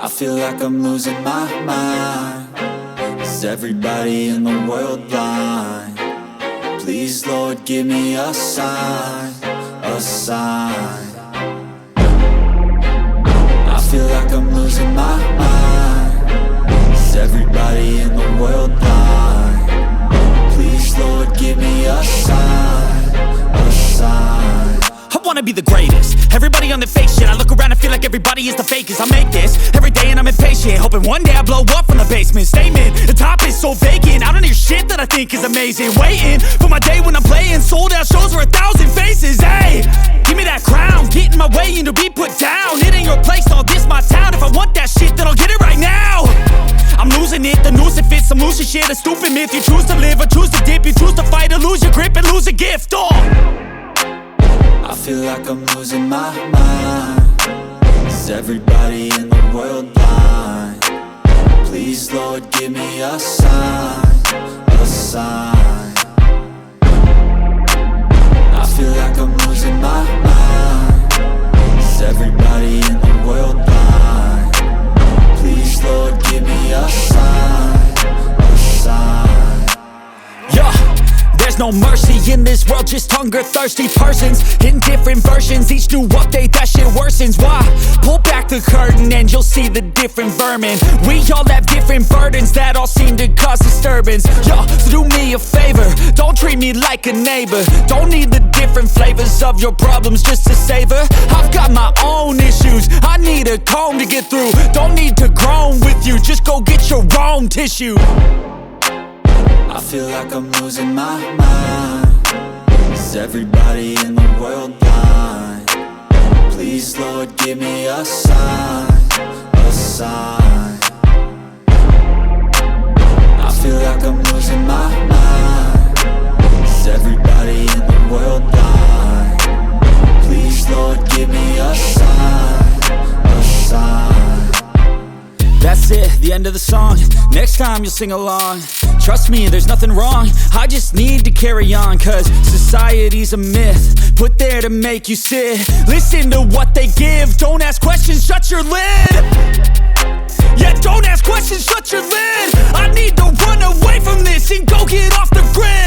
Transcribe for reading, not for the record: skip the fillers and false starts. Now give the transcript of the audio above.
I feel like I'm losing my mind. Is everybody in the world blind? Please Lord give me a sign, a sign. I feel like I'm losing my mind. Is everybody in the world blind? Please Lord give me a sign, a sign. I wanna be the greatest. Everybody on the fake shit. I look around and feel like everybody is the fakest. I make this every day and I'm impatient, hoping one day I blow up from the basement. Statement, the top is so vacant. I don't hear shit that I think is amazing. Waiting for my day when I'm playing sold out shows for 1,000 faces. Hey, give me that crown, get in my way and to be put down. It ain't your place, all this my town. If I want that shit, then I'll get it right now. I'm losing it, the noose it fits. I'm losing shit, a stupid myth. You choose to live or choose to dip. You choose to fight or lose your grip and lose a gift. I feel like I'm losing my mind. Is everybody in the world blind? Please Lord give me a sign, a sign. I feel like I'm losing my mind. Is everybody in the world blind? Please Lord give me a sign, a sign. Yeah. There's no mercy in this world, just hunger-thirsty persons in different versions. Each new update, that shit worsens. Why? Pull back the curtain and you'll see the different vermin. We all have different burdens that all seem to cause disturbance. Yo, so do me a favor, don't treat me like a neighbor. Don't need the different flavors of your problems just to savor. I've got my own issues, I need a comb to get through. Don't need to groan with you, just go get your own tissue. I feel like I'm losing my mind. Is everybody in the world blind? Please Lord give me a sign, a sign. I feel like I'm losing my mind. Is everybody in the world blind? Please Lord give me a sign, a sign. That's it, the end of the song. Next time you'll sing along. Trust me, there's nothing wrong. I just need to carry on, cause society's a myth put there to make you sit. Listen to what they give. Don't ask questions, shut your lid. Yeah, don't ask questions, shut your lid. I need to run away from this and go get off the grid.